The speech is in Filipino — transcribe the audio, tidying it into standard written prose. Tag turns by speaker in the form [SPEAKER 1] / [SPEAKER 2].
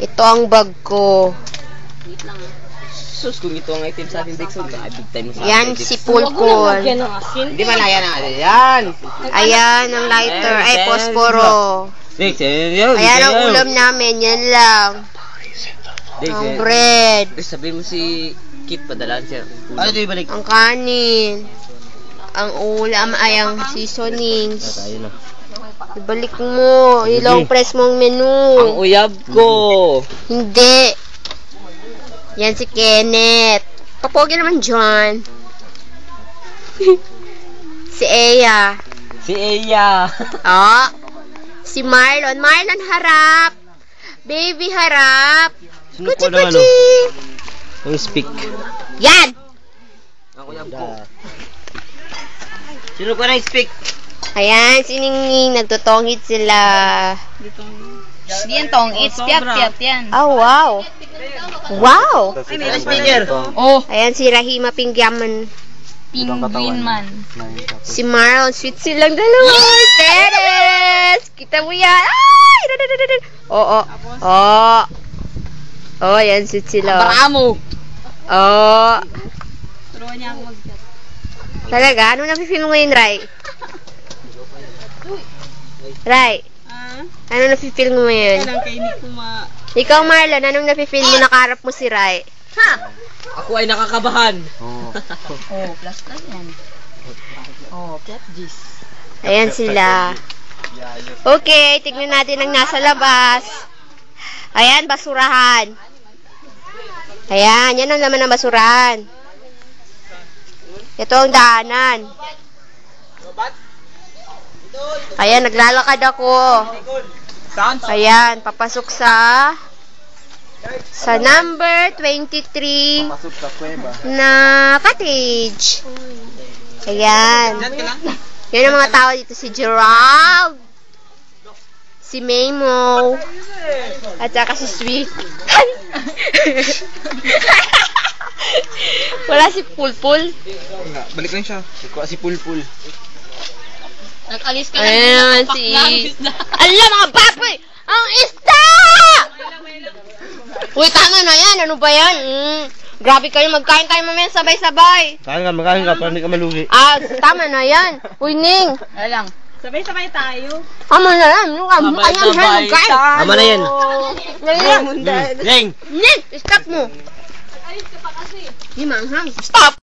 [SPEAKER 1] Ito ang bag ko.
[SPEAKER 2] Wait lang.
[SPEAKER 3] Sus, kung ito ang item sa ating Dixon, big time sa
[SPEAKER 1] Yan si Pulpul.
[SPEAKER 3] Hindi ba na yan? Yan!
[SPEAKER 1] Ayan ang lighter. Ay, posporo. Ayan ang ulam namin. Yan lang. Ang bread.
[SPEAKER 3] Sabi mo si Kit, padalaan siya. Ano ito ibalik?
[SPEAKER 1] Ang kanin. Ang ulam ay ang seasonings. Ibalik mo. Ilong press mong menu.
[SPEAKER 3] Ang uyab ko.
[SPEAKER 1] Hindi. Yan si Kenneth. Papogi naman John. Si Eya.
[SPEAKER 3] Si Eya.
[SPEAKER 1] Oh. Si Marlon. Marlon, harap. Baby, harap. Kuchi-kuchi.
[SPEAKER 3] Ang speak.
[SPEAKER 1] Yan.
[SPEAKER 3] Ang uyab ko. Sino ko na-speak?
[SPEAKER 1] Ayan, si Ningning. Nagtutongit sila.
[SPEAKER 2] Hindi yan tong. It's piat-piat yan.
[SPEAKER 1] Oh, wow. Wow.
[SPEAKER 3] Ay, may speaker.
[SPEAKER 2] Oh.
[SPEAKER 1] Ayan si Rahima Pingyaman.
[SPEAKER 2] Penguin man.
[SPEAKER 1] Si Marlon. Sweet silang dalawa. Teres! Kita mo yan. Ay! Oo. Oo. Oh, yan sweet sila.
[SPEAKER 2] Baramo.
[SPEAKER 1] Oo.
[SPEAKER 2] Turuan niya ako mag-chat.
[SPEAKER 1] Talaga? Ano nafe-feel mo ngayon, Rai? Rai? Ano nafe-feel mo ngayon?
[SPEAKER 2] Kailang kayo hindi ko ma...
[SPEAKER 1] Ikaw, Marlon, anong nafe-feel mo nakarap mo si Rai?
[SPEAKER 2] Ha?
[SPEAKER 3] Ako ay nakakabahan.
[SPEAKER 2] Oh, plus yan. Oh, plus this.
[SPEAKER 1] Ayan sila. Okay, tignan natin ang nasa labas. Ayan, basurahan. Ayan, yan ang laman ng basurahan. Ito ang daanan. Ayan, naglalakad ako. Ayan, papasok sa number 23 na cottage. Ayan. Yan ang mga tao dito. Si Gerald, si Memo, at saka si Sweet. Wala si Pulpul.
[SPEAKER 3] Balik lang siya. Si Pulpul.
[SPEAKER 2] Nag-alis ka
[SPEAKER 1] Ayan, si... Alam, mga baboy! Ang isda! Uy, tama na yan. Ano ba yan? Grabe kayo. Magkain tayo mamaya sabay-sabay.
[SPEAKER 3] Kain ka, para hindi ka malugi.
[SPEAKER 1] Ah, tama na yan. Uy, Ning.
[SPEAKER 2] lang. Sabay-sabay tayo.
[SPEAKER 1] Tama na yan. Magkain.
[SPEAKER 3] Tama na yan.
[SPEAKER 1] Ning, stop mo.
[SPEAKER 2] Alis ka pa kasi.
[SPEAKER 1] Di manghang. Stop!